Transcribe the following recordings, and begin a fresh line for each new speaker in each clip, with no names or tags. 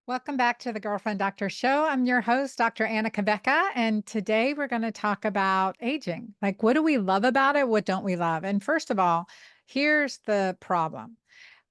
Welcome back to the Girlfriend Doctor Show. I'm your host, Dr. Anna Cabeca, and today we're going to talk about aging. Like, what do we love about it? What don't we love? And first of all, here's the problem.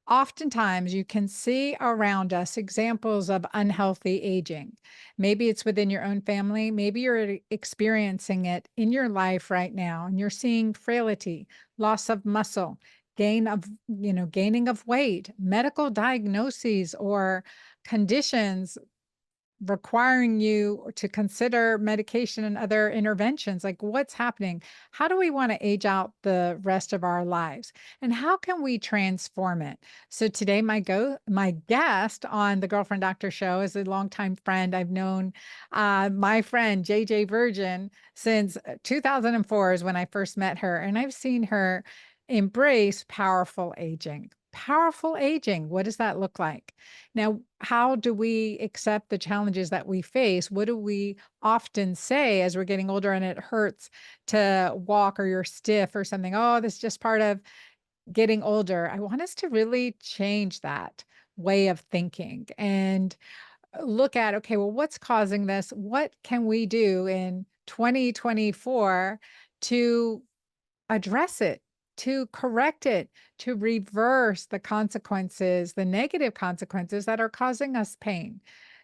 Oftentimes, you can see around us examples of unhealthy aging. Maybe it's within your own family. Maybe you're experiencing it in your life right now, and you're seeing frailty, loss of muscle, gaining of weight, medical diagnoses or conditions requiring you to consider medication and other interventions. Like, what's happening? How do we want to age out the rest of our lives? And how can we transform it? So today my guest on the Girlfriend Doctor Show is a longtime friend. I've known my friend JJ Virgin since 2004 is when I first met her. And I've seen her embrace powerful aging. Powerful aging. What does that look like? Now, how do we accept the challenges that we face? What do we often say as we're getting older and it hurts to walk or you're stiff or something? Oh, this is just part of getting older. I want us to really change that way of thinking and look at, okay, well, what's causing this? What can we do in 2024 to address it, to correct it, to reverse the consequences, the negative consequences that are causing us pain,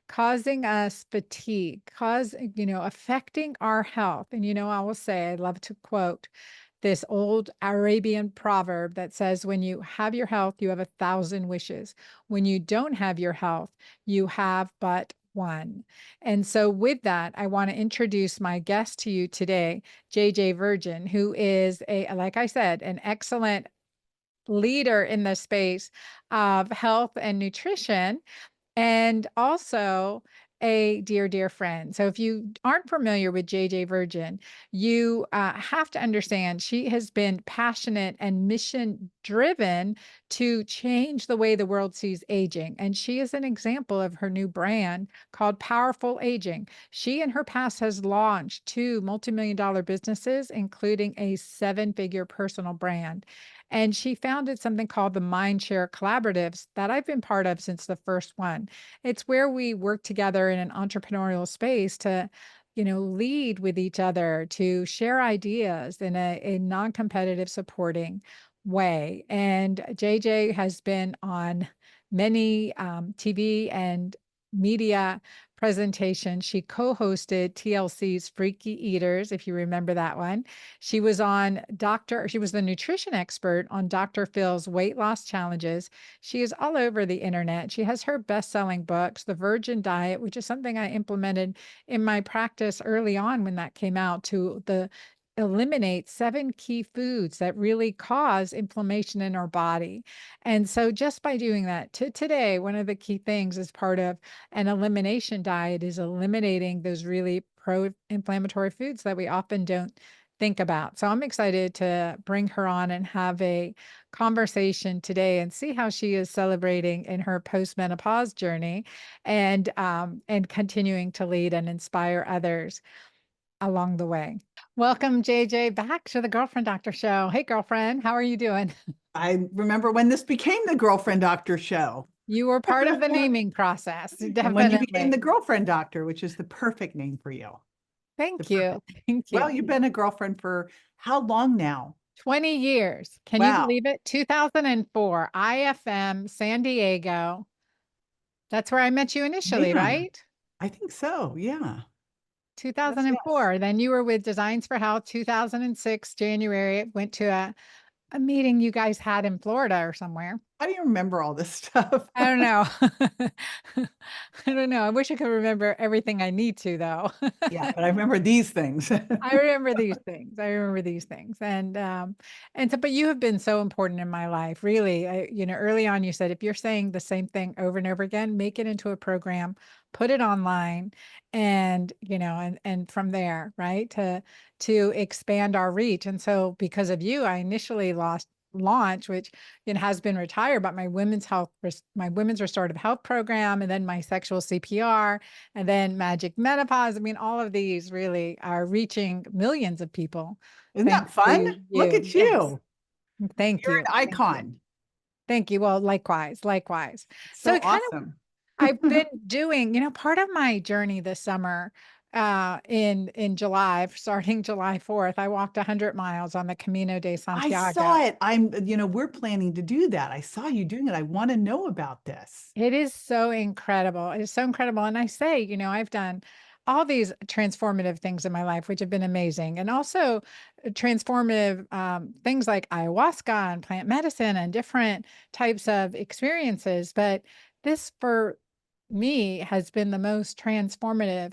causing us fatigue, affecting our health. And, I will say, I love to quote this old Arabian proverb that says, when you have your health, you have 1,000 wishes. When you don't have your health, you have but one. And so, with that, I want to introduce my guest to you today, JJ Virgin, who is like I said, an excellent leader in the space of health and nutrition and also a dear, dear friend. So if you aren't familiar with JJ Virgin, you have to understand she has been passionate and mission driven to change the way the world sees aging. And she is an example of her new brand called Powerful Aging. She in her past has launched two multi-million-dollar businesses, including a seven-figure personal brand. And she founded something called the Mindshare Collaboratives that I've been part of since the first one. It's where we work together in an entrepreneurial space to, lead with each other, to share ideas in a non-competitive supporting way. And JJ has been on many TV and media presentations. She co-hosted TLC's Freaky Eaters, if you remember that one. She was the nutrition expert on Dr. Phil's weight loss challenges. She is all over the internet. She has her best-selling books, The Virgin Diet, which is something I implemented in my practice early on when that came out, to eliminate 7 key foods that really cause inflammation in our body. And so just by doing that, today, one of the key things as part of an elimination diet is eliminating those really pro-inflammatory foods that we often don't think about. So I'm excited to bring her on and have a conversation today and see how she is celebrating in her post-menopause journey and continuing to lead and inspire others along the way. Welcome, JJ, back to the Girlfriend Doctor Show. Hey, girlfriend, how are you doing?
I remember when this became the Girlfriend Doctor Show.
You were part of the naming process,
And when you became the
definitely.
Girlfriend Doctor, which is the perfect name for you. The
Thank you.
perfect name.
Thank
Well,
you.
you've been a girlfriend for how long now?
20 years. Can you
Wow.
believe it? 2004, IFM, San Diego. That's where I met you initially,
Man,
right?
I think so. Yeah. Yes, yes.
2004. Then you were with Designs for Health, 2006, January. Went to a meeting you guys had in Florida or somewhere.
How do you remember all this stuff?
I don't know. I don't know. I wish I could remember everything I need to, though.
Yeah, but I remember these things.
I remember these things. I remember these things. And so, but you have been so important in my life, really. Early on you said, if you're saying the same thing over and over again, make it into a program, put it online, and from there, right, to expand our reach. And so because of you, I initially lost launch, which has been retired, but my women's restorative health program, and then my sexual CPR, and then Magic Menopause. I mean, all of these really are reaching millions of people.
Isn't
Thanks
that fun?
to
Look
you.
at
Yes.
you.
Thank
You're
you.
an
Thank you.
icon.
Thank you. Well, likewise, likewise. So
So
it kind of
awesome.
I've been doing, part of my journey this summer, in July, starting July 4th, I walked 100 miles on the Camino de
I saw
Santiago.
it. We're planning to do that. I saw you doing it. I want to know about this.
It is so incredible. It is so incredible. And I say, I've done all these transformative things in my life, which have been amazing. And also transformative things like ayahuasca and plant medicine and different types of experiences. But this for me has been the most transformative.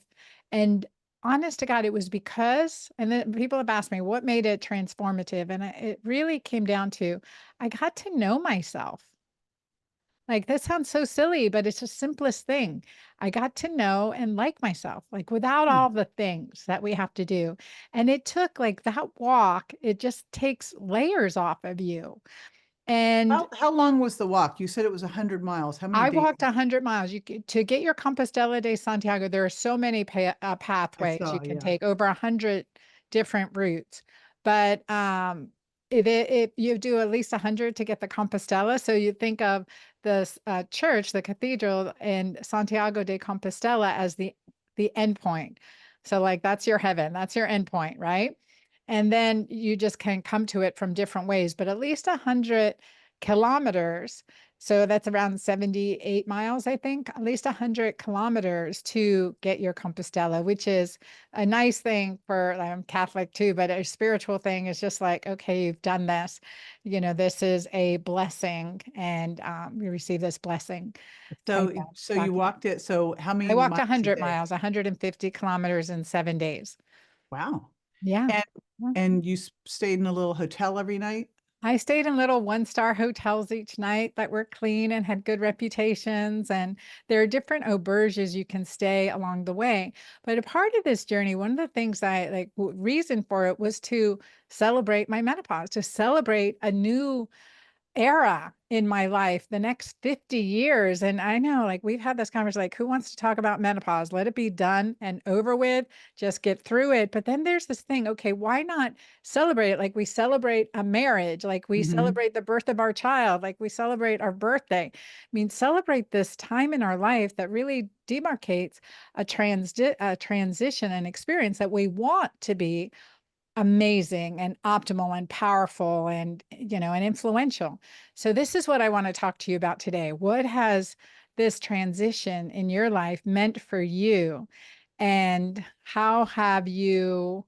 And honest to God, it was because, and then people have asked me what made it transformative. And it really came down to I got to know myself. Like, that sounds so silly, but it's the simplest thing. I got to know and like myself, like without
Hmm.
all the things that we have to do. And it took like that walk, it just takes layers off of you. And
How long was the walk? You said it was 100 miles. How many
I
days?
walked 100 miles. To get your Compostela de Santiago, there are so many
I
pathways you
saw,
can
yeah.
take, over 100 different routes. But if you do at least 100 to get the Compostela, so you think of the church, the cathedral in Santiago de Compostela as the end point. So like that's your heaven, that's your end point, right? And then you just can come to it from different ways, but at least 100 kilometers, so that's around 78 miles, I think, at least 100 kilometers to get your Compostela, which is a nice thing for, I'm Catholic too, but a spiritual thing is just like, okay, you've done this, this is a blessing, and you receive this blessing type
So,
of
so you
document.
walked it. So how
I
many
walked
miles a
100
day?
miles, 150 kilometers in 7 days.
Wow.
Yeah.
And and you stayed in a little hotel every night?
I stayed in little one-star hotels each night that were clean and had good reputations. And there are different auberges you can stay along the way. But a part of this journey, one of the things I like, reason for it was to celebrate my menopause, to celebrate a new era in my life, the next 50 years. And I know, like, we've had this conversation, like, who wants to talk about menopause? Let it be done and over with, just get through it. But then there's this thing, okay, why not celebrate it like we celebrate a marriage, like we
Hmm.
celebrate the birth of our child, like we celebrate our birthday? I mean, celebrate this time in our life that really demarcates a transition and experience that we want to be amazing and optimal and powerful and and influential. So this is what I want to talk to you about today. What has this transition in your life meant for you, and how have you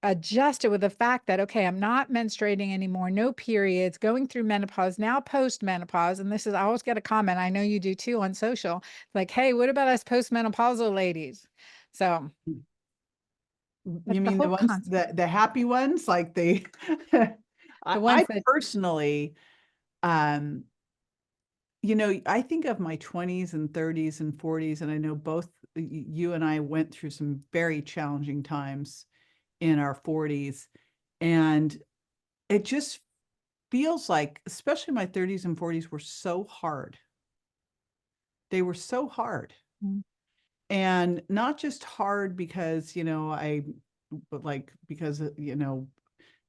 adjusted with the fact that, okay, I'm not menstruating anymore, no periods, going through menopause, now post-menopause? And this is, I always get a comment, I know you do too, on social, like, hey, what about us post-menopausal ladies? So but
You
the
mean the
whole
ones,
concept,
the happy ones, like the
the
I
ones that
personally, um, I think of my 20s and 30s and 40s, and I know both you and I went through some very challenging times in our 40s. And it just feels like, especially my 30s and 40s, were so hard. They were so hard.
mm,
And not just hard because, but like because,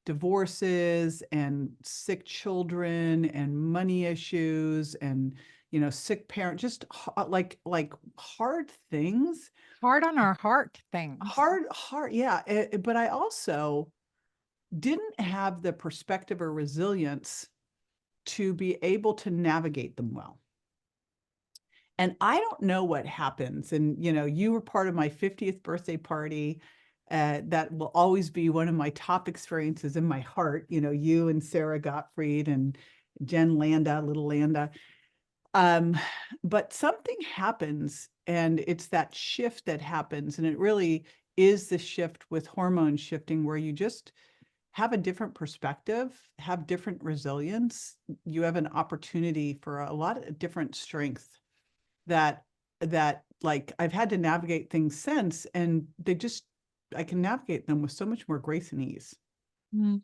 divorces and sick children and money issues and, sick parent, just like hard things.
hard on our heart things.
Hard, yeah. But I also didn't have the perspective or resilience to be able to navigate them well. And I don't know what happens. And, you were part of my 50th birthday party. That will always be one of my top experiences in my heart. You and Sarah Gottfried and Jen Landa, little Landa. Um, but something happens, and it's that shift that happens. And it really is the shift with hormone shifting where you just have a different perspective, have different resilience. You have an opportunity for a lot of different strength that like I've had to navigate things since, and I can navigate them with so much more grace and ease.
Mm,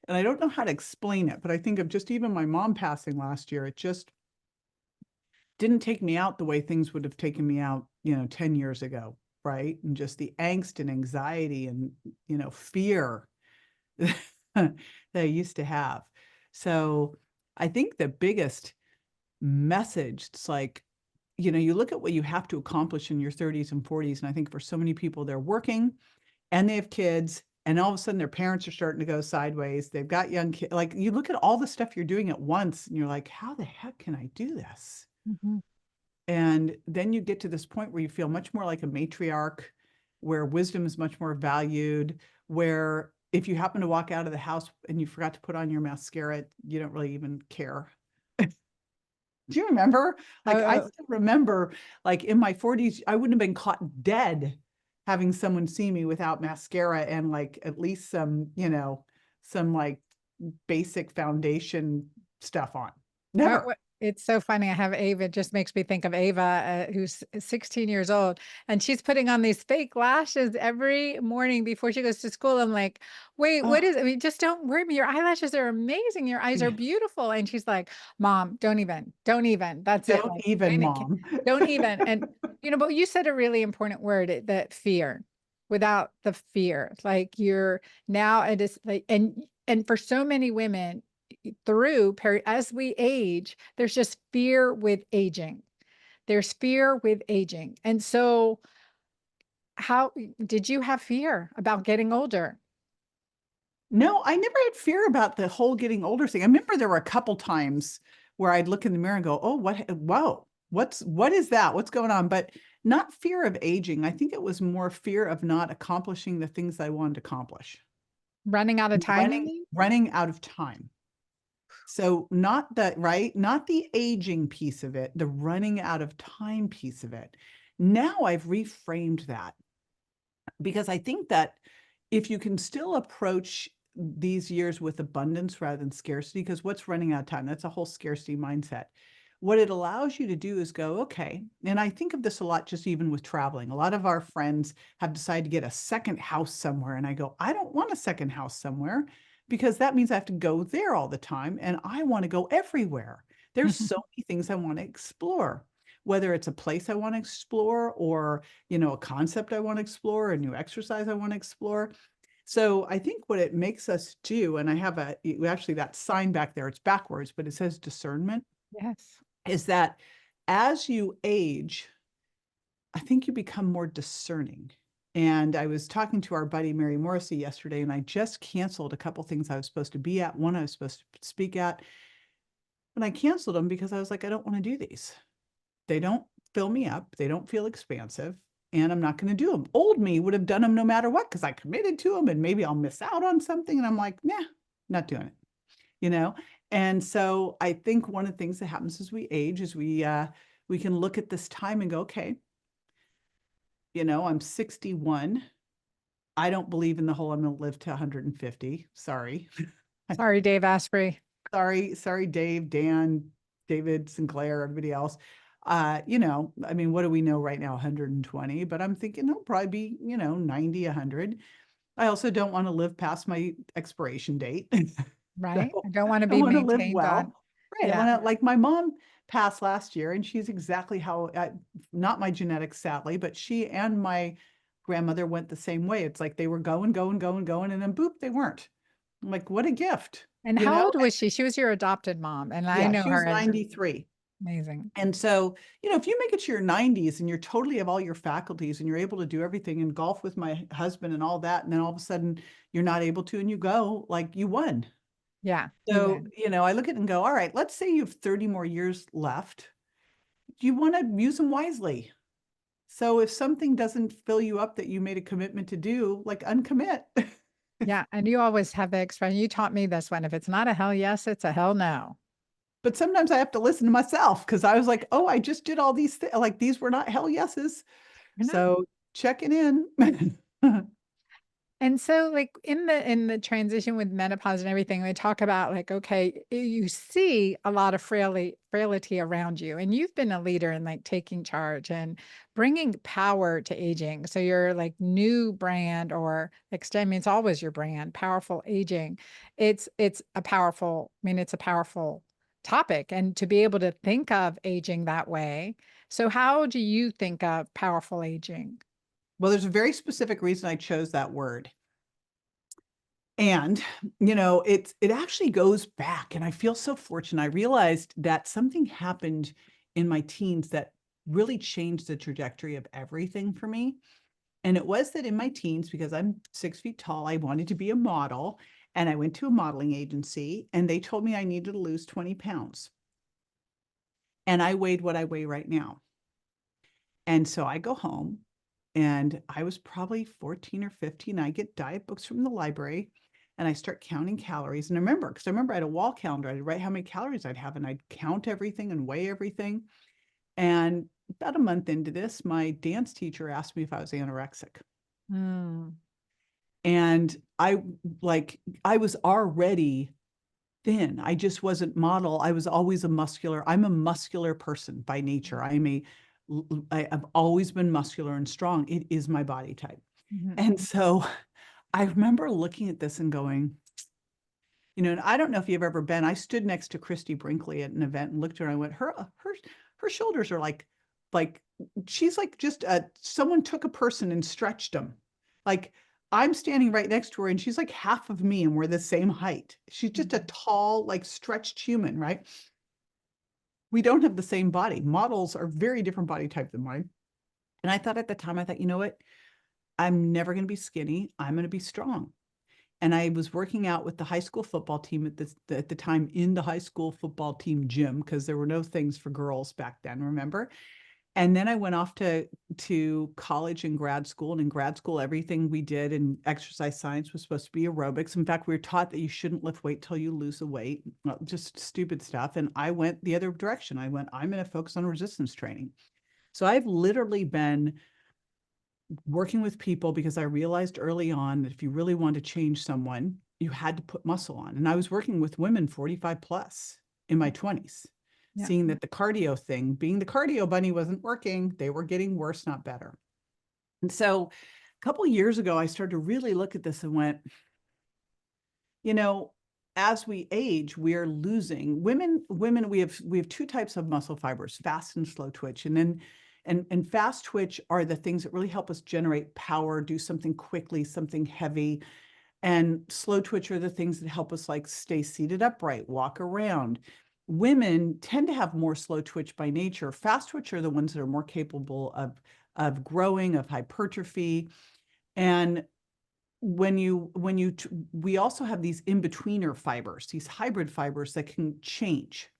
And I don't know how to explain it, but I think of just even my mom passing last year, it just didn't take me out the way things would have taken me out, 10 years ago, right? And just the angst and anxiety and, fear that I used to have. So I think the biggest message, it's like you look at what you have to accomplish in your 30s and 40s. And I think for so many people, they're working and they have kids, and all of a sudden their parents are starting to go sideways. They've got young kids. Like, you look at all the stuff you're doing at once and you're like, how the heck can I do this?
Mhm.
And then you get to this point where you feel much more like a matriarch, where wisdom is much more valued, where if you happen to walk out of the house and you forgot to put on your mascara, you don't really even care. Do you remember?
Oh,
Like, I
oh,
still remember, like, in my 40s, I wouldn't have been caught dead having someone see me without mascara and, like, at least some, some, like, basic foundation stuff on. Never.
it's so funny. I have Ava. It just makes me think of Ava, who's 16 years old, and she's putting on these fake lashes every morning before she goes to school. I'm like, wait, what
Oh,
is it? I mean, just don't worry. Your eyelashes are amazing. Your eyes are
yeah.
beautiful. And she's like, Mom, don't even. That's it.
Don't
Like,
even,
and
mom.
don't even. And but you said a really important word, that fear. Without the fear, like you're now, it is like, and for so many women as we age, there's just fear with aging. There's fear with aging. And so, how did you have fear about getting older?
No, I never had fear about the whole getting older thing. I remember there were a couple times where I'd look in the mirror and go, "Oh, whoa, what is that? What's going on?" But not fear of aging. I think it was more fear of not accomplishing the things I wanted to accomplish.
Running out of time, you mean?
Running out of time. So not the right, not the aging piece of it, the running out of time piece of it. Now I've reframed that, because I think that if you can still approach these years with abundance rather than scarcity, because what's running out of time? That's a whole scarcity mindset. What it allows you to do is go, okay. And I think of this a lot, just even with traveling. A lot of our friends have decided to get a second house somewhere. And I go, I don't want a second house somewhere, because that means I have to go there all the time. And I want to go everywhere. There's so many things I want to explore, whether it's a place I want to explore, or a concept I want to explore, a new exercise I want to explore. So I think what it makes us do, and I have actually that sign back there, it's backwards, but it says discernment,
Yes.
is that as you age, I think you become more discerning. And I was talking to our buddy Mary Morrissey yesterday, and I just canceled a couple things I was supposed to be at. One I was supposed to speak at, and I canceled them because I was like, I don't want to do these. They don't fill me up. They don't feel expansive, and I'm not going to do them. Old me would have done them no matter what, because I committed to them, and maybe I'll miss out on something. And I'm like, nah, not doing it, you know? And so I think one of the things that happens as we age is we can look at this time and go, okay, I'm 61. I don't believe in the whole I'm going to live to 150. Sorry.
Sorry, Dave Asprey.
Sorry, Dave, Dan, David, Sinclair, everybody else. I mean, what do we know right now? 120, but I'm thinking it'll probably be, 90, 100. I also don't want to live past my expiration date.
Right?
So
I don't want to
I
be
want to live
maintained on.
well. Right. I
Yeah.
want to, like, my mom passed last year, and she's exactly how, not my genetics, sadly, but she and my grandmother went the same way. It's like they were going, going, going, going, and then boop, they weren't. I'm like, what a gift,
And
you
how
know?
old was she? She was your adopted mom, and I
Yeah,
know
she
her
was
as
93.
amazing.
And so, if you make it to your 90s and you're totally have all your faculties and you're able to do everything and golf with my husband and all that, and then all of a sudden you're not able to and you go, like, you won.
Yeah, you
So,
win.
I look at it and go, all right, let's say you have 30 more years left. You want to use them wisely. So if something doesn't fill you up that you made a commitment to do, like, uncommit.
Yeah, and you always have the expression. You taught me this one. If it's not a hell yes, it's a hell no.
But sometimes I have to listen to myself, because I was like, oh, I just did all these things. Like, these were not hell yeses.
You know?
So checking in.
And so, like, in the transition with menopause and everything, we talk about, like, okay, you see a lot of frailty around you, and you've been a leader in, like, taking charge and bringing power to aging. So your, like, new brand, or extend, I mean, it's always your brand, powerful aging. It's a powerful, I mean, it's a powerful topic, and to be able to think of aging that way. So how do you think of powerful aging?
Well, there's a very specific reason I chose that word. And, it actually goes back, and I feel so fortunate. I realized that something happened in my teens that really changed the trajectory of everything for me. And it was that in my teens, because I'm 6 feet tall, I wanted to be a model. And I went to a modeling agency and they told me I needed to lose 20 pounds. And I weighed what I weigh right now. And so I go home and I was probably 14 or 15. I get diet books from the library and I start counting calories. And I remember, because I remember I had a wall calendar, I'd write how many calories I'd have and I'd count everything and weigh everything. And about a month into this, my dance teacher asked me if I was anorexic.
Mm.
And I was already thin. I just wasn't model. I was always I'm a muscular person by nature. I've always been muscular and strong. It is my body type.
Mhm.
And so I remember looking at this and going, and I don't know if you've ever been, I stood next to Christy Brinkley at an event and looked at her and I went, her shoulders are like, she's like just someone took a person and stretched them. Like I'm standing right next to her and she's like half of me and we're the same height. She's just a tall, like stretched human, right? We don't have the same body. Models are very different body type than mine. And I thought at the time, I thought, you know what? I'm never going to be skinny. I'm going to be strong. And I was working out with the high school football team at the time in the high school football team gym because there were no things for girls back then, remember? And then I went off to college and grad school. And in grad school, everything we did in exercise science was supposed to be aerobics. In fact, we were taught that you shouldn't lift weight till you lose the weight, well, just stupid stuff. And I went the other direction. I'm going to focus on resistance training. So I've literally been working with people because I realized early on that if you really want to change someone, you had to put muscle on. And I was working with women 45 plus in my 20s,
Yeah.
seeing that the cardio thing, being the cardio bunny, wasn't working. They were getting worse, not better. And so a couple of years ago, I started to really look at this and went, you know, as we age, we are losing women. We have two types of muscle fibers, fast and slow twitch. And fast twitch are the things that really help us generate power, do something quickly, something heavy. And slow twitch are the things that help us like stay seated upright, walk around. Women tend to have more slow twitch by nature. Fast twitch are the ones that are more capable of growing, of hypertrophy. And we also have these in-betweener fibers, these hybrid fibers that can change.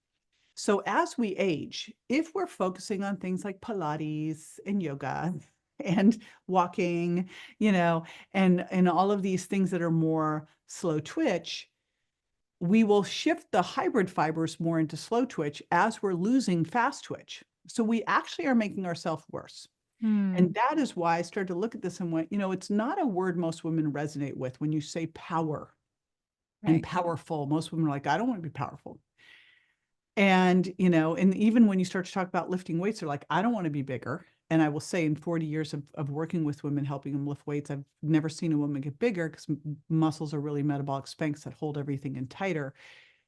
So as we age, if we're focusing on things like Pilates and yoga and walking, and all of these things that are more slow twitch, we will shift the hybrid fibers more into slow twitch as we're losing fast twitch. So we actually are making ourselves worse.
Mm.
And that is why I started to look at this and went, it's not a word most women resonate with when you say power and
Right.
powerful. Most women are like, I don't want to be powerful. And even when you start to talk about lifting weights, they're like, I don't want to be bigger. And I will say in 40 years of working with women, helping them lift weights, I've never seen a woman get bigger because muscles are really metabolic spanks that hold everything in tighter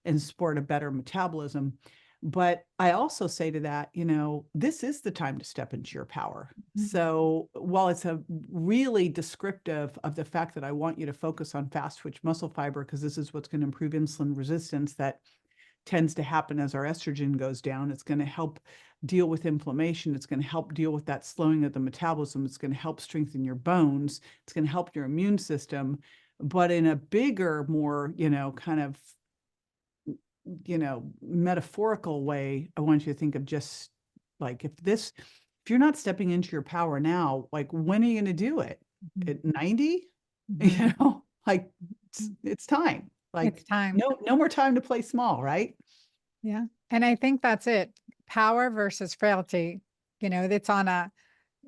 and support a better metabolism. But I also say to that, this is the time to step into your power.
Mhm.
So while it's a really descriptive of the fact that I want you to focus on fast twitch muscle fiber, because this is what's going to improve insulin resistance that tends to happen as our estrogen goes down. It's going to help deal with inflammation. It's going to help deal with that slowing of the metabolism. It's going to help strengthen your bones. It's going to help your immune system. But in a bigger, more, kind of, metaphorical way, I want you to think of just like if you're not stepping into your power now, like when are you going to do it?
Mhm.
At 90?
Mhm.
Like it's time.
It's
Like
time.
no more time to play small, right?
Yeah. And I think that's it. Power versus frailty. It's on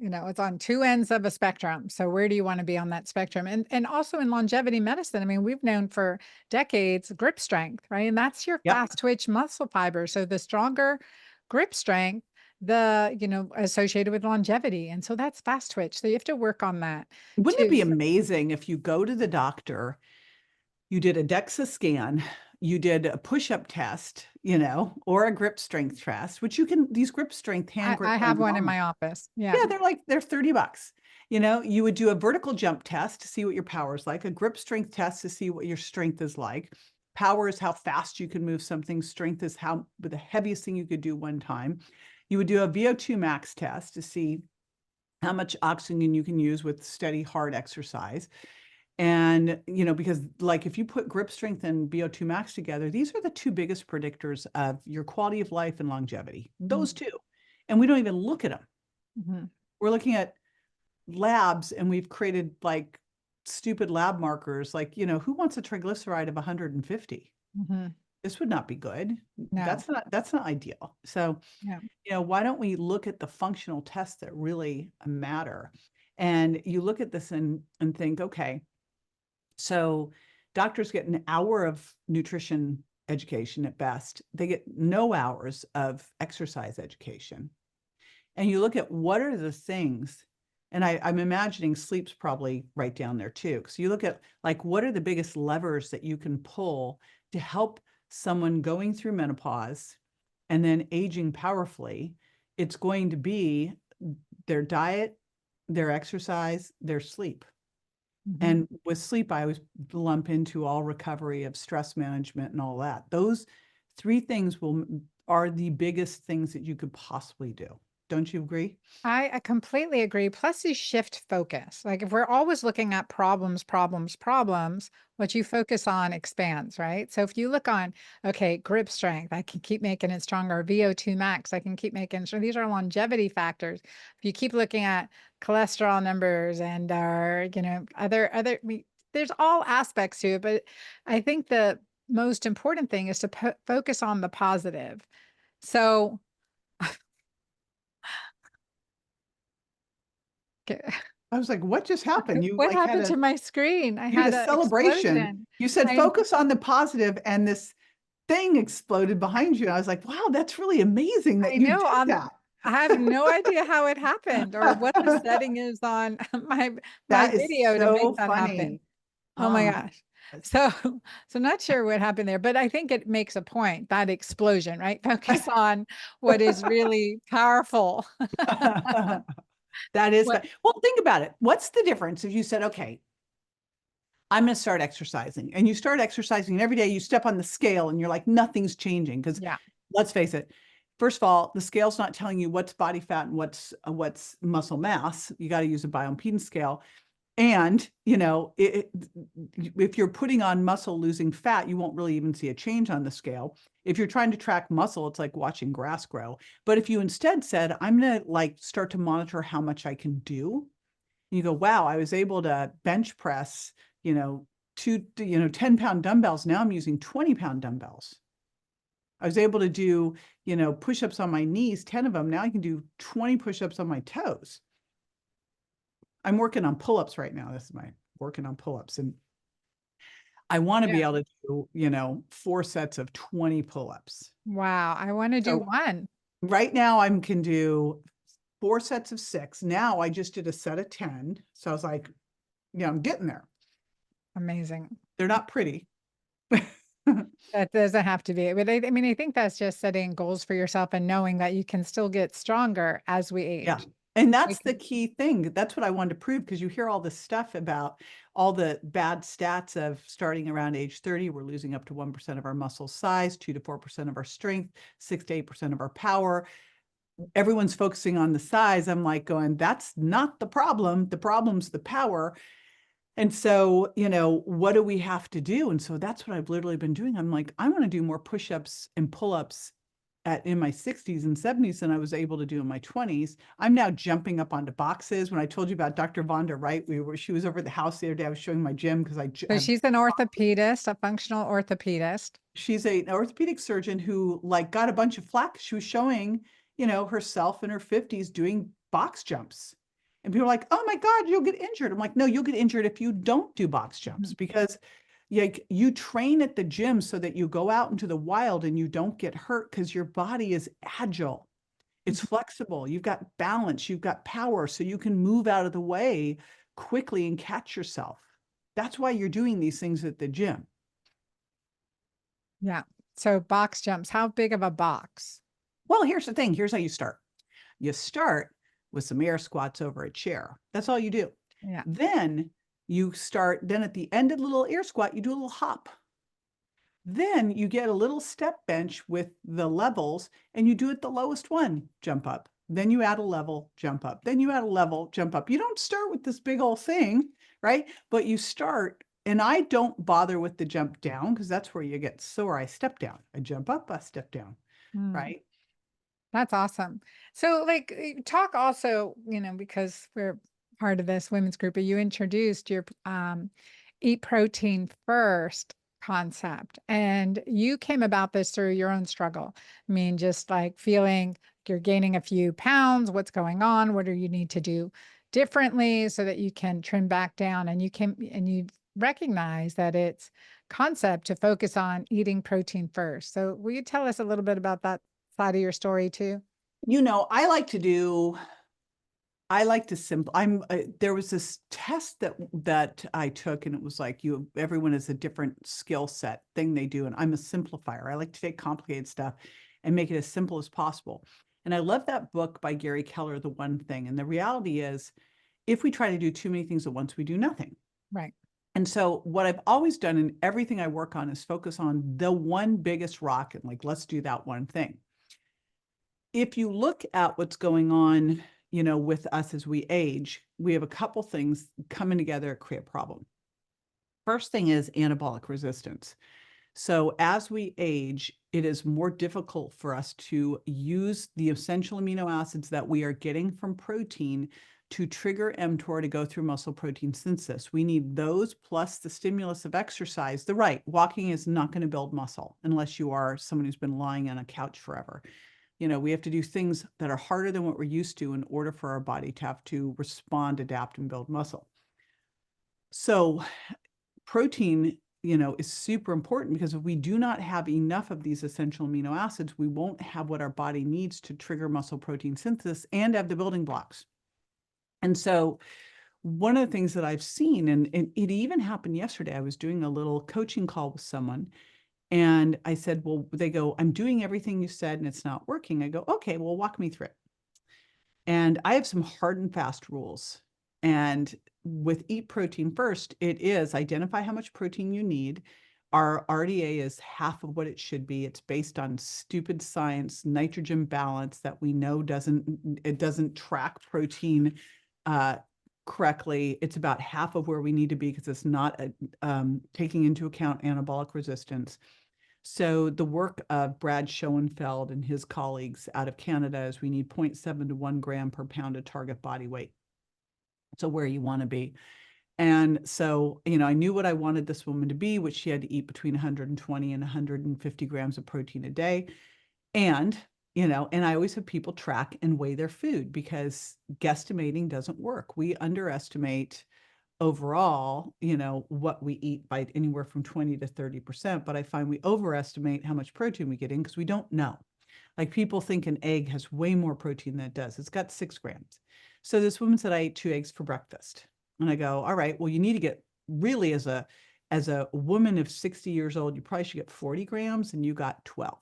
it's on two ends of a spectrum. So where do you want to be on that spectrum? And also in longevity medicine, I mean, we've known for decades grip strength, right? And that's your
Yep.
fast twitch muscle fiber. So the stronger grip strength, the, associated with longevity. And so that's fast twitch. So you have to work on that
Wouldn't it
too.
be amazing if you go to the doctor, you did a DEXA scan, you did a push-up test, or a grip strength test, which these grip strength hand grip
I have
ones
one in
are,
my office. Yeah.
yeah, they're $30. You would do a vertical jump test to see what your power is like, a grip strength test to see what your strength is like. Power is how fast you can move something. Strength is how the heaviest thing you could do one time. You would do a VO2 max test to see how much oxygen you can use with steady, hard exercise. And, because like if you put grip strength and VO2 max together, these are the two biggest predictors of your quality of life and longevity, those two. And we don't even look at them.
Mm-hmm.
We're looking at labs and we've created like stupid lab markers. Like, who wants a triglyceride of 150?
Mm-hmm.
This would not be good.
No.
That's not ideal. So,
Yeah.
why don't we look at the functional tests that really matter? And you look at this and think, okay, so doctors get an hour of nutrition education at best. They get no hours of exercise education. And you look at what are the things, and I'm imagining sleep's probably right down there too. So you look at like, what are the biggest levers that you can pull to help someone going through menopause and then aging powerfully? It's going to be their diet, their exercise, their sleep.
Mm-hmm.
And with sleep, I always lump into all recovery of stress management and all that. Those three things are the biggest things that you could possibly do. Don't you agree?
I completely agree. Plus, you shift focus. Like if we're always looking at problems, problems, problems, what you focus on expands, right? So if you look on, okay, grip strength, I can keep making it stronger. VO2 max, I can keep making sure these are longevity factors. If you keep looking at cholesterol numbers and our, there's all aspects to it, but I think the most important thing is to focus on the positive. So
I was like, what just happened? You
what
like
happened to my screen? I
you had
had
a
an
celebration.
explosion.
You said
I
focus on the positive, and this thing exploded behind you. I was like, wow, that's really amazing that
I
you
know,
did that.
I have no idea how it happened or what the setting is on my
That is
video to make
so
that happen.
funny.
Oh my
Oh,
gosh. So so not sure what happened there, but I think it makes a point, that explosion, right? Focus on what is really powerful.
that is
What
fun. Well, think about it. What's the difference if you said, okay, I'm going to start exercising, and you start exercising, and every day you step on the scale and you're like, nothing's changing? Because
yeah.
let's face it, first of all, the scale's not telling you what's body fat and what's muscle mass. You got to use a bioimpedance scale. And, if you're putting on muscle losing fat, you won't really even see a change on the scale. If you're trying to track muscle, it's like watching grass grow. But if you instead said, I'm going to like start to monitor how much I can do, and you go, wow, I was able to bench press, 10-pound dumbbells. Now I'm using 20-pound dumbbells. I was able to do, push-ups on my knees, 10 of them. Now I can do 20 push-ups on my toes. I'm working on pull-ups right now. This is my working on pull-ups. And I want to
Yeah.
be able to do, 4 sets of 20 pull-ups.
Wow, I want to do
So
one.
right now I can do 4 sets of 6. Now I just did a set of 10. So I was like, I'm getting there.
Amazing.
They're not pretty.
That doesn't have to be, but I mean, I think that's just setting goals for yourself and knowing that you can still get stronger as we
Yeah.
age.
And
We
that's the
can,
key thing. That's what I wanted to prove, because you hear all this stuff about all the bad stats of starting around age 30, we're losing up to 1% of our muscle size, 2 to 4% of our strength, 6 to 8% of our power. Everyone's focusing on the size. I'm like going, that's not the problem. The problem's the power. And so, what do we have to do? And so that's what I've literally been doing. I'm like, I want to do more push-ups and pull-ups in my 60s and 70s than I was able to do in my 20s. I'm now jumping up onto boxes. When I told you about Dr. Vonda Wright, she was over at the house the other day. I was showing my gym because
so she's an orthopedist, a functional orthopedist.
she's an orthopedic surgeon who like got a bunch of flack. She was showing, herself in her 50s doing box jumps. And people are like, oh my God, you'll get injured. I'm like, no, you'll get injured if you don't do box jumps,
Mhm.
because you train at the gym so that you go out into the wild and you don't get hurt, because your body is agile. It's flexible. You've got balance. You've got power. So you can move out of the way quickly and catch yourself. That's why you're doing these things at the gym.
Yeah. So box jumps, how big of a box?
Well, here's the thing. Here's how you start. You start with some air squats over a chair. That's all you do.
Yeah.
Then at the end of the little air squat, you do a little hop. Then you get a little step bench with the levels and you do it the lowest one, jump up. Then you add a level, jump up. Then you add a level, jump up. You don't start with this big old thing, right? But you start, and I don't bother with the jump down because that's where you get sore. I step down, I jump up, I step down,
Mm.
right?
That's awesome. So, like, talk also, because we're part of this women's group, but you introduced your eat protein first concept, and you came about this through your own struggle. I mean, just like feeling you're gaining a few pounds, what's going on? What do you need to do differently so that you can trim back down? And you recognize that it's concept to focus on eating protein first. So, will you tell us a little bit about that side of your story too?
I like to there was this test that I took, and it was like everyone has a different skill set thing they do, and I'm a simplifier. I like to take complicated stuff and make it as simple as possible. And I love that book by Gary Keller, The One Thing. And the reality is, if we try to do too many things at once, we do nothing.
Right.
And so what I've always done in everything I work on is focus on the one biggest rock and like, let's do that one thing. If you look at what's going on, with us as we age, we have a couple things coming together that create a problem. First thing is anabolic resistance. So as we age, it is more difficult for us to use the essential amino acids that we are getting from protein to trigger mTOR to go through muscle protein synthesis. We need those plus the stimulus of exercise. Walking is not going to build muscle unless you are someone who's been lying on a couch forever. We have to do things that are harder than what we're used to in order for our body to have to respond, adapt, and build muscle. So protein, is super important because if we do not have enough of these essential amino acids, we won't have what our body needs to trigger muscle protein synthesis and have the building blocks. And so one of the things that I've seen, and it even happened yesterday, I was doing a little coaching call with someone. And I said, well, they go, I'm doing everything you said and it's not working. I go, okay, well, walk me through it. And I have some hard and fast rules. And with eat protein first, it is identify how much protein you need. Our RDA is half of what it should be. It's based on stupid science, nitrogen balance that we know doesn't track protein correctly. It's about half of where we need to be because it's not taking into account anabolic resistance. So the work of Brad Schoenfeld and his colleagues out of Canada is we need 0.7 to 1 gram per pound of target body weight. So where you want to be. And so, I knew what I wanted this woman to be, which she had to eat between 120 and 150 grams of protein a day. And, and I always have people track and weigh their food because guesstimating doesn't work. We underestimate overall, what we eat by anywhere from 20 to 30%, but I find we overestimate how much protein we get in because we don't know. Like people think an egg has way more protein than it does. It's got 6 grams. So this woman said, I ate 2 eggs for breakfast. And I go, all right, well, you need to get really as a woman of 60 years old, you probably should get 40 grams and you got 12.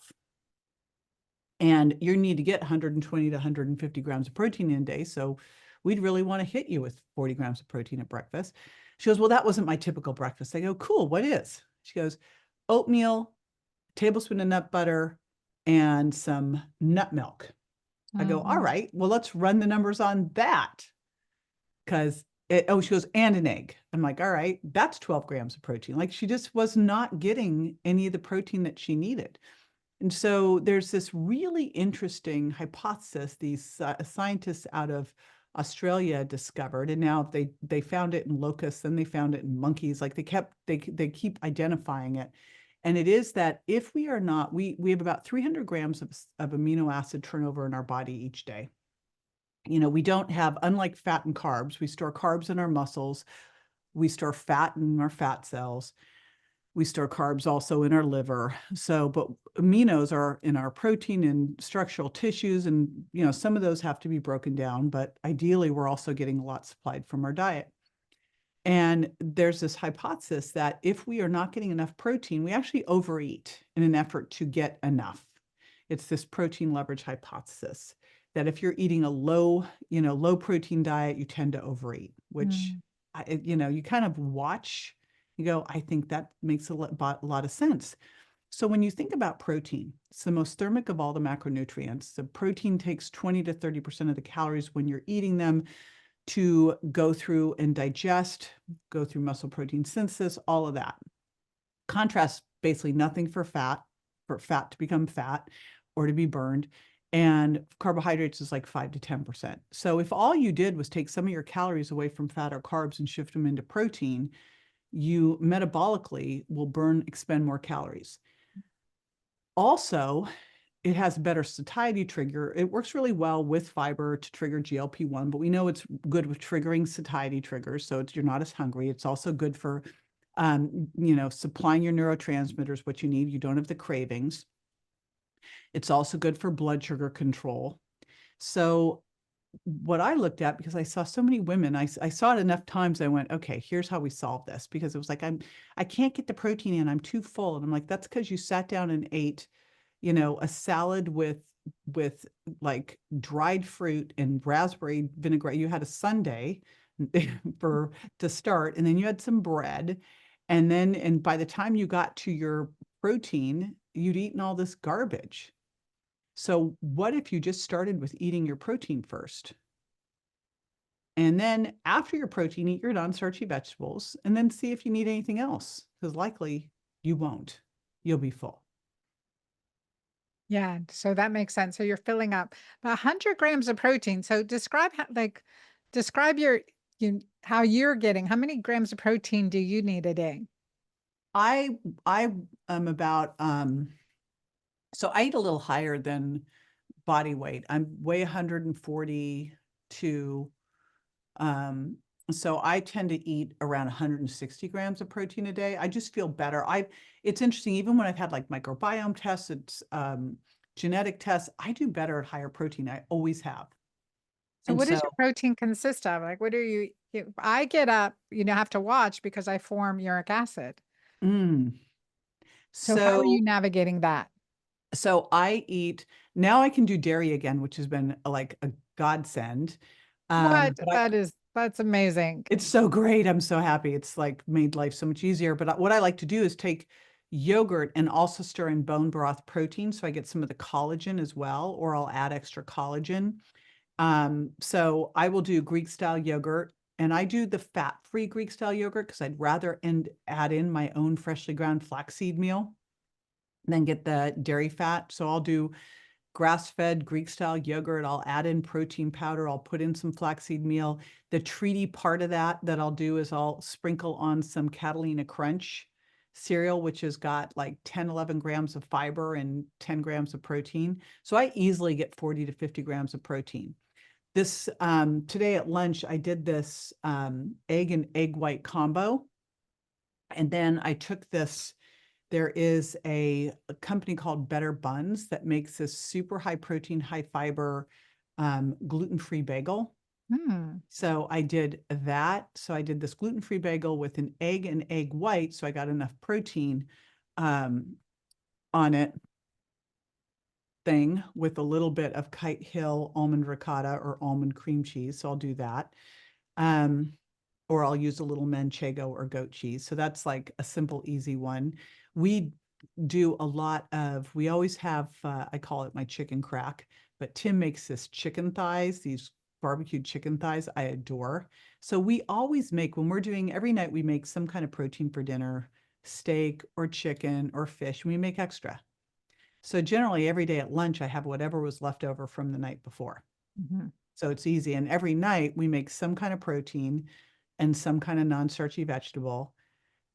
And you need to get 120 to 150 grams of protein in a day. So we'd really want to hit you with 40 grams of protein at breakfast. She goes, well, that wasn't my typical breakfast. I go, cool, what is? She goes, oatmeal, tablespoon of nut butter, and some nut milk. I go, all
Mhm.
right, well, let's run the numbers on that. Because she goes, and an egg. I'm like, all right, that's 12 grams of protein. Like she just was not getting any of the protein that she needed. And so there's this really interesting hypothesis these scientists out of Australia discovered, and now they found it in locusts, then they found it in monkeys. Like they keep identifying it, and it is that if we are not, we have about 300 grams of amino acid turnover in our body each day. We don't have, unlike fat and carbs, we store carbs in our muscles, we store fat in our fat cells. We store carbs also in our liver. So, but aminos are in our protein and structural tissues. And, some of those have to be broken down, but ideally we're also getting a lot supplied from our diet. And there's this hypothesis that if we are not getting enough protein, we actually overeat in an effort to get enough. It's this protein leverage hypothesis that if you're eating a low protein diet, you tend to overeat, which,
Mm.
you kind of watch, you go, I think that makes a lot of sense. So when you think about protein, it's the most thermic of all the macronutrients. The protein takes 20 to 30% of the calories when you're eating them to go through and digest, go through muscle protein synthesis, all of that. Contrast basically nothing for fat to become fat or to be burned. And carbohydrates is like 5 to 10%. So if all you did was take some of your calories away from fat or carbs and shift them into protein, you metabolically will expend more calories. Also, it has a better satiety trigger. It works really well with fiber to trigger GLP-1, but we know it's good with triggering satiety triggers, so you're not as hungry. It's also good for, supplying your neurotransmitters what you need. You don't have the cravings. It's also good for blood sugar control. So what I looked at, because I saw so many women, I saw it enough times, I went, okay, here's how we solve this. Because it was like, I can't get the protein in, I'm too full. And I'm like, that's because you sat down and ate, a salad with like dried fruit and raspberry vinaigrette. You had a sundae to start, and then you had some bread. And by the time you got to your protein, you'd eaten all this garbage. So what if you just started with eating your protein first? And then after your protein, eat your non-starchy vegetables, and then see if you need anything else, because likely you won't. You'll be full.
Yeah, so that makes sense. So you're filling up 100 grams of protein. So describe describe how you're getting. How many grams of protein do you need a day?
I am about so I eat a little higher than body weight. I'm weigh 142. Um, so I tend to eat around 160 grams of protein a day. I just feel better. It's interesting, even when I've had like microbiome tests, it's genetic tests, I do better at higher protein. I always have.
So
And
what does
so,
your protein consist of? Like what are I get up, have to watch because I form uric acid.
mm,
So how are
so
you navigating that?
so I eat now. I can do dairy again, which has been like a godsend.
What?
But
That's amazing.
it's so great. I'm so happy. It's like made life so much easier. But what I like to do is take yogurt and also stir in bone broth protein, so I get some of the collagen as well, or I'll add extra collagen. So I will do Greek style yogurt, and I do the fat-free Greek style yogurt because I'd rather add in my own freshly ground flaxseed meal than get the dairy fat. So I'll do grass-fed Greek style yogurt. I'll add in protein powder. I'll put in some flaxseed meal. The treaty part of that I'll do is I'll sprinkle on some Catalina Crunch cereal, which has got like 10, 11 grams of fiber and 10 grams of protein. So I easily get 40 to 50 grams of protein. This today at lunch, I did this egg and egg white combo. And then I took this, there is a company called Better Buns that makes this super high protein, high fiber, gluten-free bagel.
Hmm.
So I did that. So I did this gluten-free bagel with an egg and egg white. So I got enough protein on it thing with a little bit of Kite Hill almond ricotta or almond cream cheese. So I'll do that. Um, or I'll use a little manchego or goat cheese. So that's like a simple, easy one. We do a lot of, we always have, I call it my chicken crack, but Tim makes this chicken thighs, these barbecued chicken thighs I adore. So we always make, when we're doing, every night we make some kind of protein for dinner, steak or chicken or fish, and we make extra. So generally every day at lunch, I have whatever was left over from the night before.
Mhm.
So it's easy. And every night we make some kind of protein and some kind of non-starchy vegetable.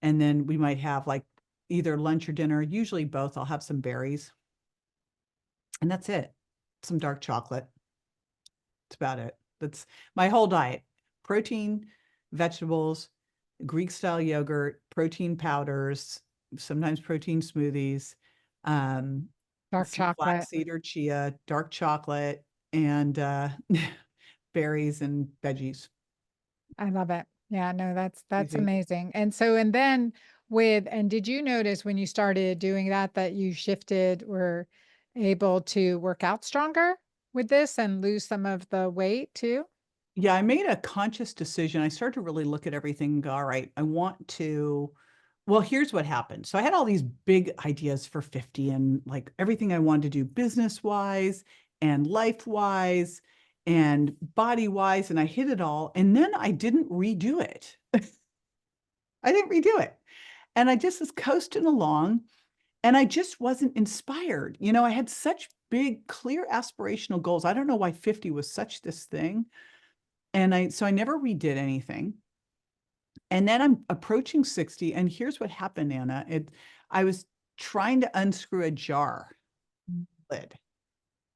And then we might have like either lunch or dinner, usually both. I'll have some berries. And that's it. Some dark chocolate. That's about it. That's my whole diet. Protein, vegetables, Greek style yogurt, protein powders, sometimes protein smoothies, um,
Dark
some
chocolate.
flaxseed or chia, dark chocolate, and berries and veggies.
I love it. Yeah, no, that's
Easy.
amazing. And then and did you notice when you started doing that you were able to work out stronger with this and lose some of the weight too?
Yeah, I made a conscious decision. I started to really look at everything and go, all right, I want to Well, here's what happened. So I had all these big ideas for 50 and like everything I wanted to do business wise and life wise and body wise. And I hit it all. And then I didn't redo it. I didn't redo it. And I just was coasting along and I just wasn't inspired. I had such big, clear aspirational goals. I don't know why 50 was such this thing. So I never redid anything. And then I'm approaching 60, and here's what happened, Anna. I was trying to unscrew a jar lid,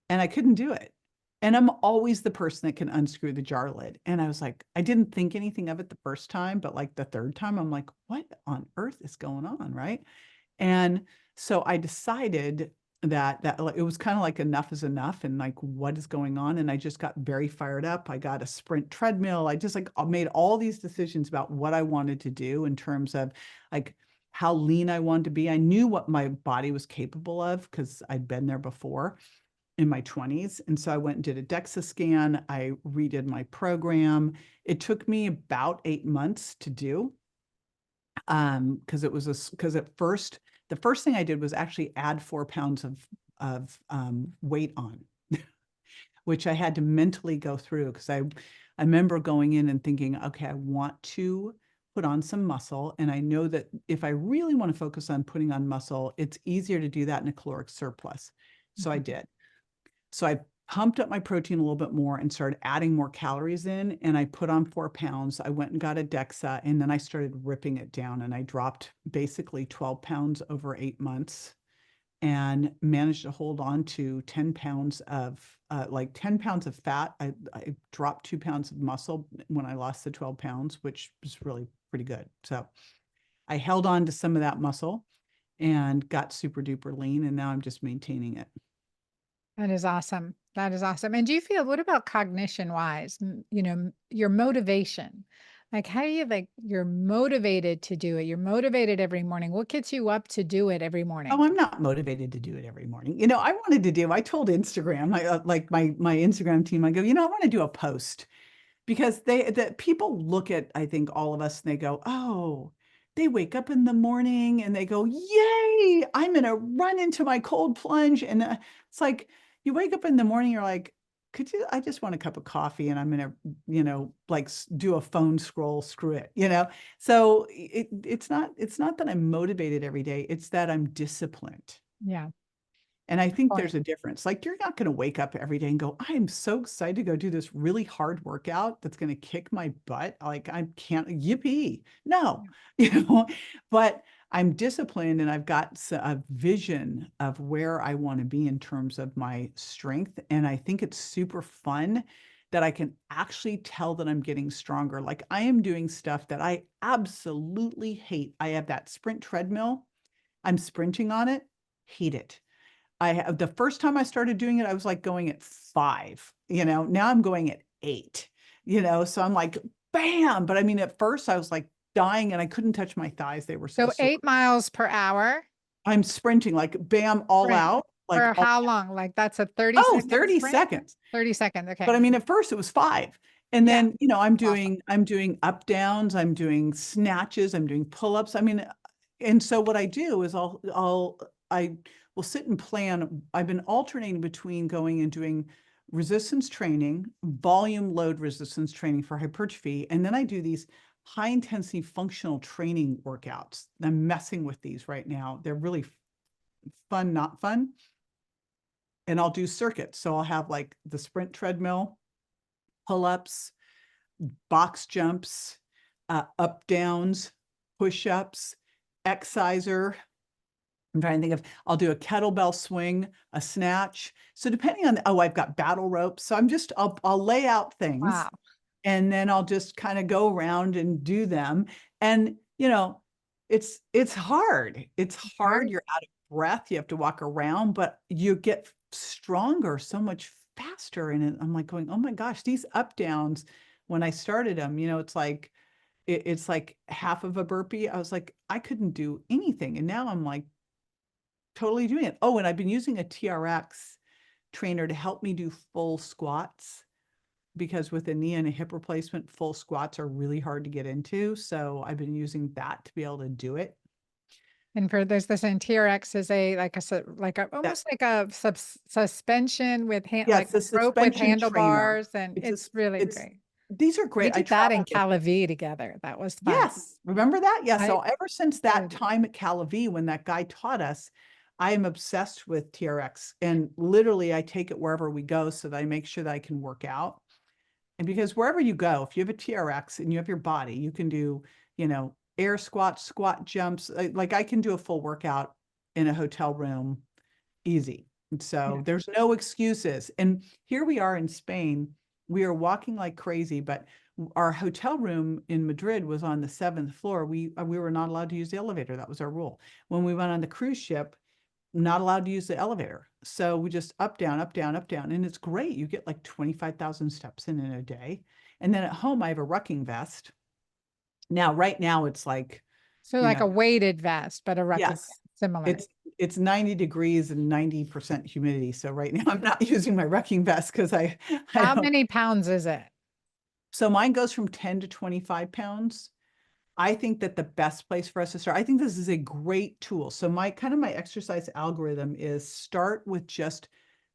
and I couldn't do it. And I'm always the person that can unscrew the jar lid. And I was like, I didn't think anything of it the first time, but like the third time, I'm like, what on earth is going on, right? And so I decided that like, it was kind of like enough is enough and like what is going on. And I just got very fired up. I got a sprint treadmill. I just like made all these decisions about what I wanted to do in terms of like how lean I wanted to be. I knew what my body was capable of because I'd been there before in my 20s. And so I went and did a DEXA scan. I redid my program. It took me about 8 months to do because at first the first thing I did was actually add 4 pounds of weight on, which I had to mentally go through because I remember going in and thinking, okay, I want to put on some muscle, and I know that if I really want to focus on putting on muscle, it's easier to do that in a caloric surplus. So I
Mhm.
did. So I pumped up my protein a little bit more and started adding more calories in. And I put on 4 pounds. I went and got a DEXA and then I started ripping it down. And I dropped basically 12 pounds over 8 months and managed to hold on to 10 pounds of like 10 pounds of fat. I dropped 2 pounds of muscle when I lost the 12 pounds, which was really pretty good. So I held on to some of that muscle and got super duper lean. And now I'm just maintaining it.
That is awesome. That is awesome. And do you feel what about cognition wise? Your motivation. Like how do you like you're motivated to do it? You're motivated every morning. What gets you up to do it every
Oh,
morning?
I'm not motivated to do it every morning. I told Instagram, like my Instagram team, I go, I want to do a post because that people look at, I think, all of us and they go, oh, they wake up in the morning and they go, yay, I'm gonna run into my cold plunge. And it's like you wake up in the morning, you're like, I just want a cup of coffee and I'm gonna, like do a phone scroll, screw it. So it's not that I'm motivated every day, it's that I'm disciplined.
Yeah.
And I
Good
think there's
point.
a difference. Like you're not going to wake up every day and go, I am so excited to go do this really hard workout that's going to kick my butt. Like I can't, yippee. No,
Yeah.
you know, but I'm disciplined and I've got a vision of where I want to be in terms of my strength. And I think it's super fun that I can actually tell that I'm getting stronger. Like I am doing stuff that I absolutely hate. I have that sprint treadmill. I'm sprinting on it, hate it. The first time I started doing it, I was like going at 5, now I'm going at 8, so I'm like, bam. But I mean, at first I was like dying and I couldn't touch my thighs. They were so
So
sore.
8 miles per hour
I'm sprinting like bam, all
sprint
out, like,
for how long? Like that's a 30
oh,
second
30
sprint?
seconds.
30 seconds.
But I
Okay.
mean, at first it was 5. And
Yeah.
then, I'm
Awesome.
doing up downs, I'm doing snatches, I'm doing pull-ups. I mean, and so what I do is I will sit and plan. I've been alternating between going and doing resistance training, volume load resistance training for hypertrophy, and then I do these high intensity functional training workouts. I'm messing with these right now. They're really fun, not fun. And I'll do circuits. So I'll have like the sprint treadmill, pull-ups, box jumps, up downs, push-ups, exerciser. I'm trying to think of, I'll do a kettlebell swing, a snatch. So depending on, I've got battle ropes. So I'll lay out things
Wow.
and then I'll just kind of go around and do them. And, it's hard. It's hard.
Very
You're out of breath. You have to walk around, but you get stronger so much faster. And I'm like going, oh my gosh, these up downs, when I started them, it's like half of a burpee. I was like, I couldn't do anything. And now I'm like totally doing it. Oh, and I've been using a TRX trainer to help me do full squats because with a knee and a hip replacement, full squats are really hard to get into. So I've been using that to be able to do it.
And for there's this and TRX is a like a
Yeah.
almost like a suspension with like
Yes, the
rope with
suspension trainer.
handlebars, and
It's
it's
just
really
it's
great.
these are
We
great. I
did that in
traveled with it.
Calavi together. That was fun.
Yes, remember that? Yeah,
I
so ever since
really
that
do.
time at Calavi when that guy taught us, I am obsessed with TRX, and literally I take it wherever we go so that I make sure that I can work out. And because wherever you go, if you have a TRX and you have your body, you can do, air squats, squat jumps. Like I can do a full workout in a hotel room easy. And
Yeah.
so there's no excuses. And here we are in Spain. We are walking like crazy, but our hotel room in Madrid was on the seventh floor. We were not allowed to use the elevator. That was our rule. When we went on the cruise ship, not allowed to use the elevator. So we just up, down, up, down, up, down. And it's great. You get like 25,000 steps in a day. And then at home, I have a rucking vest. Now, right now, it's like,
So
you
like
know,
a weighted vest, but a rucking
yes,
vest, similar.
it's it's 90 degrees and 90% humidity. So right now I'm not using my rucking vest because I
How
don't.
many pounds is it?
So mine goes from 10 to 25 pounds. I think that the best place for us to start, I think this is a great tool. So my exercise algorithm is start with just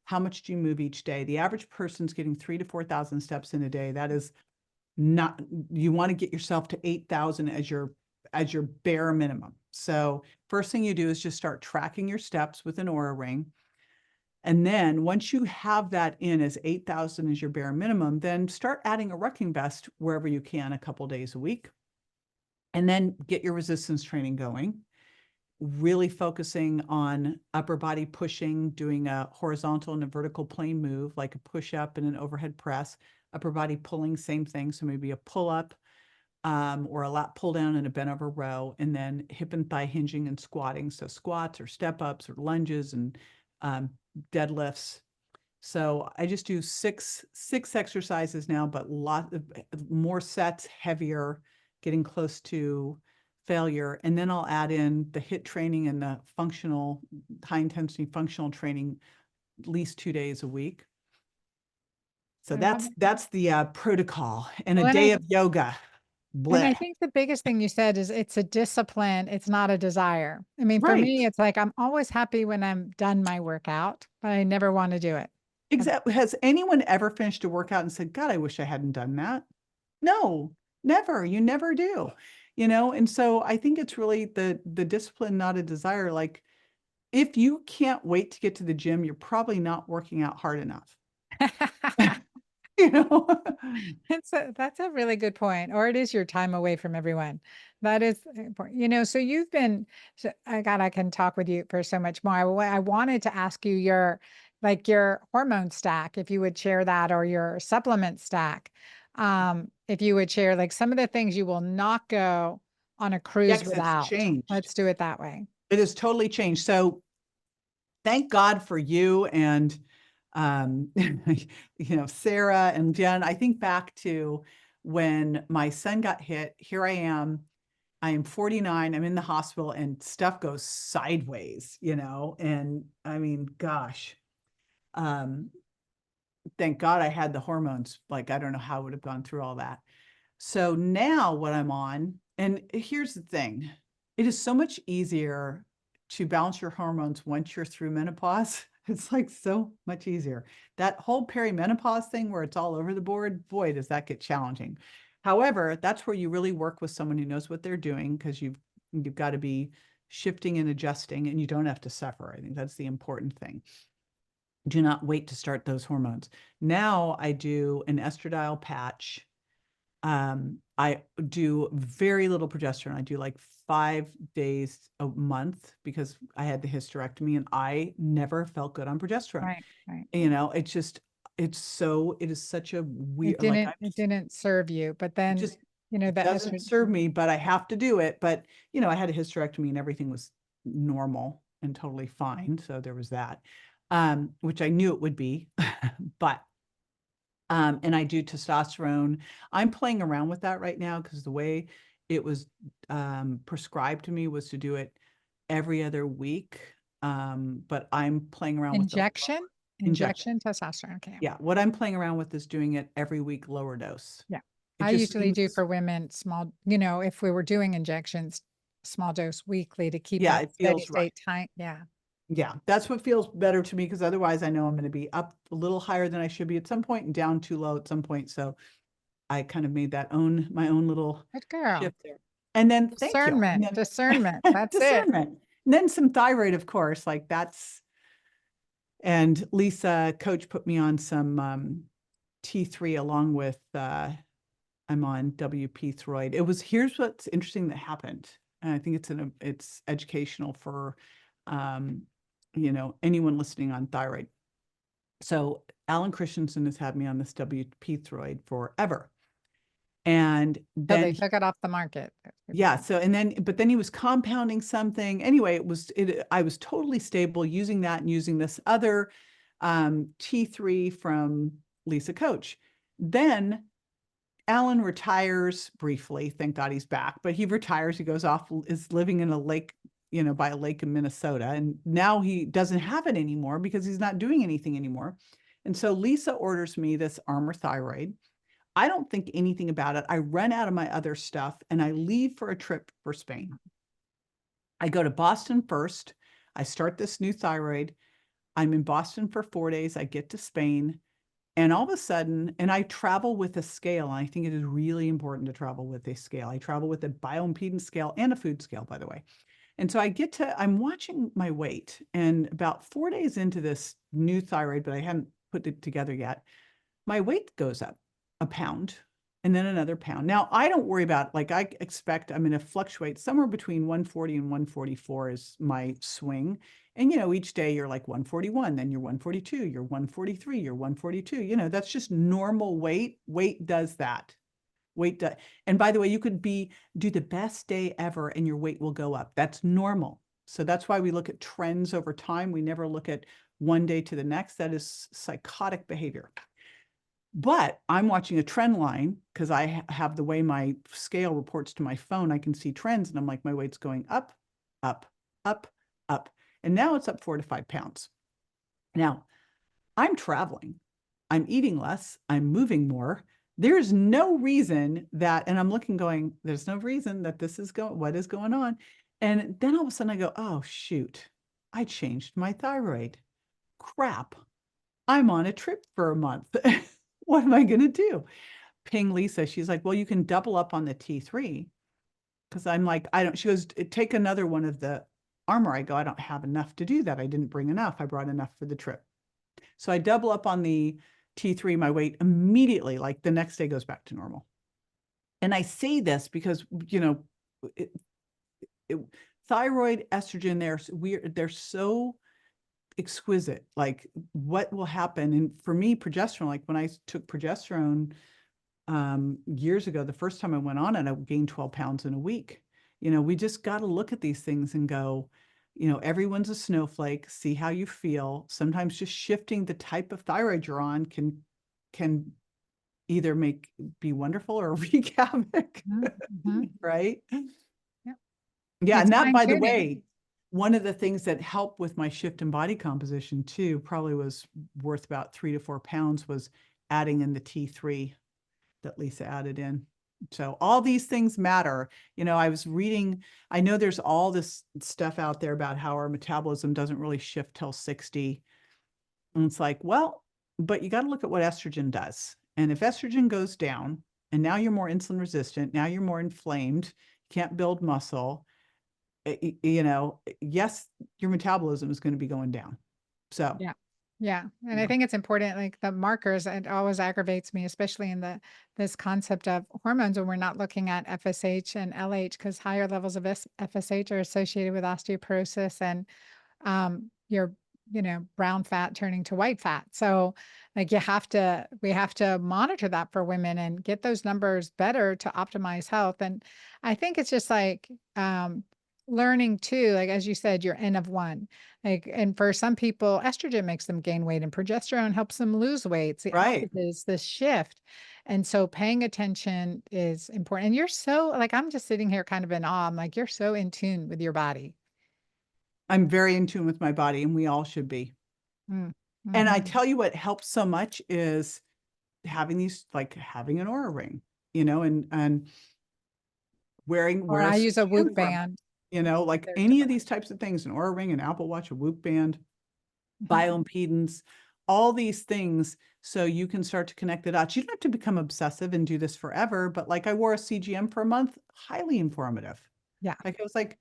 how much do you move each day? The average person's getting 3 to 4,000 steps in a day. That is not, you want to get yourself to 8,000 as your bare minimum. So first thing you do is just start tracking your steps with an Aura ring. And then once you have that in as 8,000 as your bare minimum, then start adding a rucking vest wherever you can a couple days a week. And then get your resistance training going, really focusing on upper body pushing, doing a horizontal and a vertical plane move, like a push up and an overhead press, upper body pulling, same thing. So maybe a pull up, or a lat pull down and a bent over row, and then hip and thigh hinging and squatting. So squats or step ups or lunges and deadlifts. So I just do six exercises now, but lot of more sets, heavier, getting close to failure. And then I'll add in the HIIT training and the functional, high intensity functional training at least 2 days a week. So
I love
that's the protocol, and a
it.
day of yoga.
And I
Bleh.
think the biggest thing you said is it's a discipline, it's not a desire. I mean, for
Right.
me, it's like I'm always happy when I'm done my workout, but I never want to do it. That's
Exactly. Has anyone ever finished a workout and said, God, I wish I hadn't done that? No, never. You never do. And so I think it's really the discipline, not a desire. Like if you can't wait to get to the gym, you're probably not working out hard enough. You know?
that's a really good point. Or it is your time away from everyone. That is important. So you've been, so I can talk with you for so much more. I wanted to ask you your hormone stack, if you would share that, or your supplement stack. If you would share like some of the things you will not go on a cruise
Yes, it's
without.
changed.
Let's do it that way.
It has totally changed. So thank God for you and Sarah and Jen. I think back to when my son got hit. Here I am 49. I'm in the hospital and stuff goes sideways, and I mean, gosh, um, thank God I had the hormones. Like, I don't know how I would have gone through all that. So now what I'm on, and here's the thing, it is so much easier to balance your hormones once you're through menopause. It's like so much easier. That whole perimenopause thing where it's all over the board, boy, does that get challenging. However, that's where you really work with someone who knows what they're doing, because you've got to be shifting and adjusting, and you don't have to suffer. I think that's the important thing. Do not wait to start those hormones. Now I do an estradiol patch. I do very little progesterone. I do like 5 days a month because I had the hysterectomy and I never felt good on progesterone.
Right, right.
It is such a weird, like
It didn't serve you, but then,
just, it
the
doesn't
estrogen.
serve me, but I have to do it. But, I had a hysterectomy and everything was normal and totally fine. So there was that, which I knew it would be, but and I do testosterone. I'm playing around with that right now because the way it was prescribed to me was to do it every other week. But I'm playing around with the
Injection?
injection.
Injection testosterone, okay.
Yeah, what I'm playing around with is doing it every week, lower dose.
Yeah.
It
I
just
usually
seems,
do for women small, if we were doing injections, small dose weekly to keep
Yeah,
that
it
steady
feels right.
state time. Yeah.
Yeah, that's what feels better to me because otherwise I know I'm going to be up a little higher than I should be at some point and down too low at some point. So I kind of made my own little
Good girl.
shift there. And then thank you.
Discernment,
And
discernment.
then
That's it.
discernment. And then some thyroid, of course, like that's, and Lisa, coach, put me on some T3 along with I'm on WP Throid. Here's what's interesting that happened. And I think it's educational for um, anyone listening on thyroid. So Alan Christensen has had me on this WP Throid forever. And
So
then
they took it off the market.
yeah, so but then he was compounding something. Anyway, I was totally stable using that and using this other T3 from Lisa Coach. Then Alan retires briefly. Thank God he's back, but he retires. He goes off, is living in a lake, by a lake in Minnesota. And now he doesn't have it anymore because he's not doing anything anymore. And so Lisa orders me this Armor Thyroid. I don't think anything about it. I run out of my other stuff and I leave for a trip for Spain. I go to Boston first. I start this new thyroid. I'm in Boston for 4 days. I get to Spain. And all of a sudden, and I travel with a scale. And I think it is really important to travel with a scale. I travel with a bioimpedance scale and a food scale, by the way. And so I'm watching my weight. And about 4 days into this new thyroid, but I hadn't put it together yet, my weight goes up a pound and then another pound. Now, I don't worry about, like, I expect I'm going to fluctuate somewhere between 140 and 144 is my swing. And, each day you're like 141, then you're 142, you're 143, you're 142. That's just normal weight. Weight does that. And by the way, you could do the best day ever and your weight will go up. That's normal. So that's why we look at trends over time. We never look at one day to the next. That is psychotic behavior. But I'm watching a trend line because I have the way my scale reports to my phone. I can see trends and I'm like, my weight's going up, up, up, up. And now it's up 4 to 5 pounds. Now I'm traveling, I'm eating less, I'm moving more. There's no reason that, and I'm looking going, there's no reason that what is going on? And then all of a sudden I go, oh, shoot, I changed my thyroid. Crap. I'm on a trip for a month. What am I going to do? Ping Lisa. She's like, well, you can double up on the T3. Because I'm like, she goes, take another one of the Armor. I go, I don't have enough to do that. I didn't bring enough. I brought enough for the trip. So I double up on the T3, my weight immediately, like the next day goes back to normal. And I say this because, thyroid, estrogen, they're so exquisite, like what will happen. And for me, progesterone, like when I took progesterone years ago, the first time I went on it, I gained 12 pounds in a week. We just got to look at these things and go, everyone's a snowflake, see how you feel. Sometimes just shifting the type of thyroid you're on can either be wonderful or wreak havoc.
Mm-hmm.
Right?
Yep.
Yeah.
It's
And that,
fine
by the
tuning.
way, one of the things that helped with my shift in body composition too, probably was worth about 3 to 4 pounds, was adding in the T3 that Lisa added in. So all these things matter. I was reading, I know there's all this stuff out there about how our metabolism doesn't really shift till 60. And it's like, well, but you got to look at what estrogen does. And if estrogen goes down and now you're more insulin resistant, now you're more inflamed, can't build muscle, yes, your metabolism is going to be going down. So,
Yeah. Yeah. And I think it's important, like the markers, it always aggravates me, especially in this concept of hormones when we're not looking at FSH and LH, because higher levels of FSH are associated with osteoporosis and your, brown fat turning to white fat. So like we have to monitor that for women and get those numbers better to optimize health. And I think it's just like, learning too, like, as you said, you're N of one, like, and for some people, estrogen makes them gain weight and progesterone helps them lose weight. It's the
right.
opposite is this shift. And so paying attention is important. And you're so like, I'm just sitting here kind of in awe. I'm like, you're so in tune with your body.
I'm very in tune with my body and we all should be.
Mm.
And I
Mhm.
tell you what helps so much is having having an Oura ring, and wearing
Or
wear a
I use a
certain
Whoop
uniform.
band.
like
They're
any of
different.
these types of things, an Oura Ring, an Apple Watch, a Whoop Band,
Mhm.
bioimpedance, all these things. So you can start to connect the dots. You don't have to become obsessive and do this forever, but like I wore a CGM for a month, highly informative.
Yeah.
Like I was like,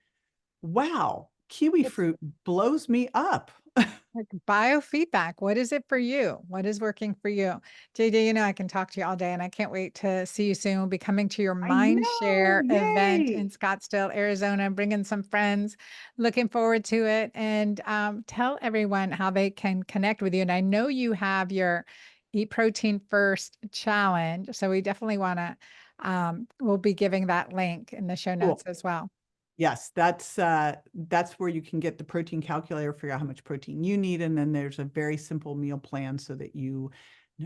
wow, kiwi
It's
fruit blows me up.
like biofeedback. What is it for you? What is working for you? JJ, I can talk to you all day and I can't wait to see you soon. We'll be coming to your
I know.
Mindshare event in
Yay.
Scottsdale, Arizona, bringing some friends. Looking forward to it. And tell everyone how they can connect with you. And I know you have your Eat Protein First challenge. So we definitely want to, we'll be giving that link in the show notes
Cool.
as well.
Yes, that's where you can get the protein calculator, figure out how much protein you need, and then there's a very simple meal plan so that you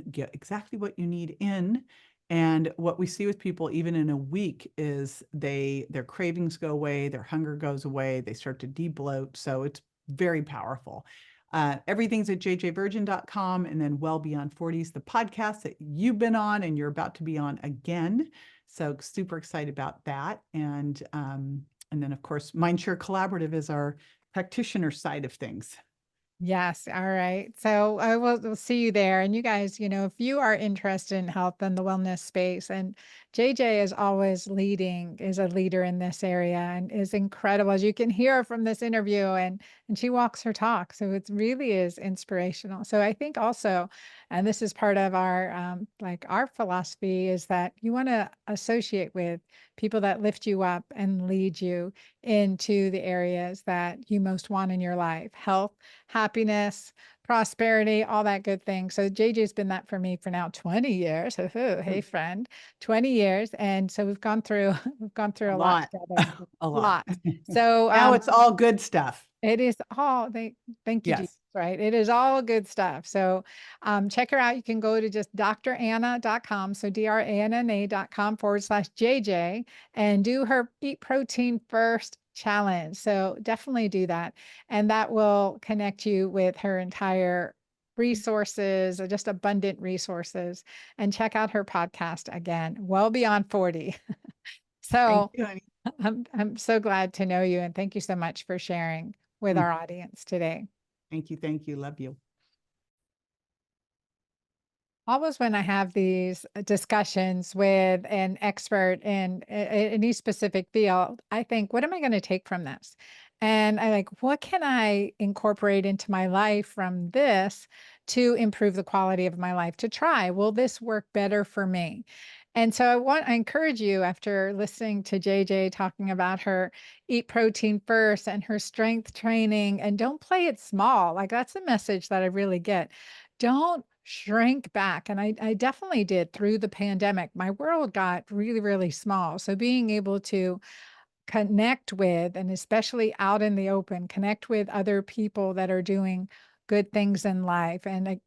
get exactly what you need in. And what we see with people, even in a week, is their cravings go away, their hunger goes away, they start to debloat. So it's very powerful. Everything's at jjvirgin.com, and then Well Beyond 40s, the podcast that you've been on and you're about to be on again. So super excited about that. And then, of course, Mindshare Collaborative is our practitioner side of things.
Yes. All right. So I will see you there. And you guys, if you are interested in health and the wellness space, and JJ is always leading, is a leader in this area and is incredible. As you can hear from this interview, and she walks her talk. So it really is inspirational. So I think also, and this is part of our like our philosophy, is that you want to associate with people that lift you up and lead you into the areas that you most want in your life: health, happiness, prosperity, all that good thing. So JJ's been that for me for now 20 years. Hey
Hmm.
friend, 20 years. And so we've gone through we've gone through
A
a lot
lot,
together.
a lot.
Lot. So
Now it's all good stuff.
it is all thank you, Jesus,
Yes.
right? It is all good stuff. So check her out. You can go to just dranna.com. So dranna.com/JJ and do her Eat Protein First challenge. So definitely do that. And that will connect you with her entire resources, just abundant resources. And check out her podcast again, Well Beyond 40.
Thank
So
you, honey.
I'm so glad to know you, and thank you so much for sharing with
Mm.
our audience today.
Thank you. Thank you. Love you.
Always when I have these discussions with an expert in any specific field, I think, what am I going to take from this? And I like, what can I incorporate into my life from this to improve the quality of my life? To try, will this work better for me? And so I encourage you, after listening to JJ talking about her Eat Protein First and her strength training, and don't play it small. Like, that's the message that I really get. Don't shrink back. And I definitely did through the pandemic. My world got really, really small. So being able to connect with, and especially out in the open, connect with other people that are doing good things in life. And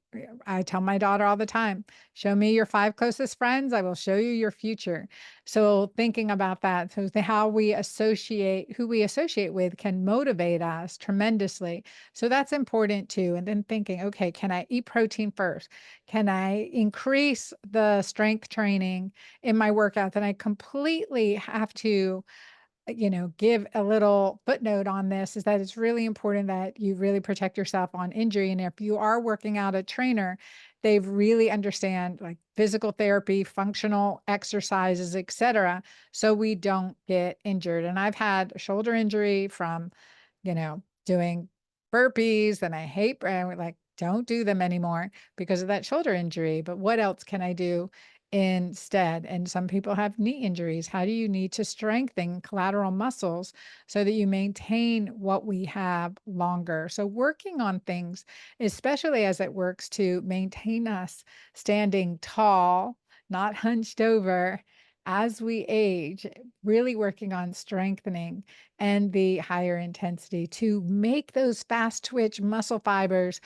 I tell my daughter all the time, show me your 5 closest friends, I will show you your future. So thinking about that, so how we associate, who we associate with can motivate us tremendously. So that's important too. And then thinking, okay, can I eat protein first? Can I increase the strength training in my workouts? And I completely have to give a little footnote on this, is that it's really important that you really protect yourself on injury. And if you are working out a trainer, they really understand like physical therapy, functional exercises, etc. So we don't get injured. And I've had a shoulder injury from doing burpees, and I hate, and like, don't do them anymore because of that shoulder injury. But what else can I do instead? And some people have knee injuries. How do you need to strengthen collateral muscles so that you maintain what we have longer? So working on things, especially as it works to maintain us standing tall, not hunched over as we age, really working on strengthening and the higher intensity to make those fast twitch muscle fibers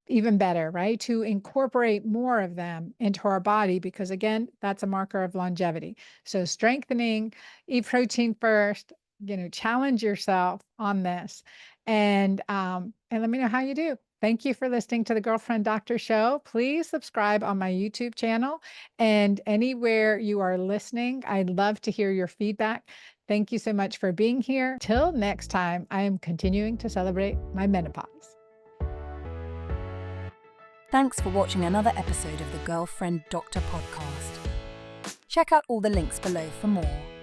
even better, right? To incorporate more of them into our body, because again, that's a marker of longevity. So strengthening, eat protein first, challenge yourself on this, and let me know how you do. Thank you for listening to the Girlfriend Doctor Show. Please subscribe on my YouTube channel and anywhere you are listening. I'd love to hear your feedback. Thank you so much for being here. Till next time, I am continuing to celebrate my menopause.
Thanks for watching another episode of the Girlfriend Doctor podcast. Check out all the links below for more.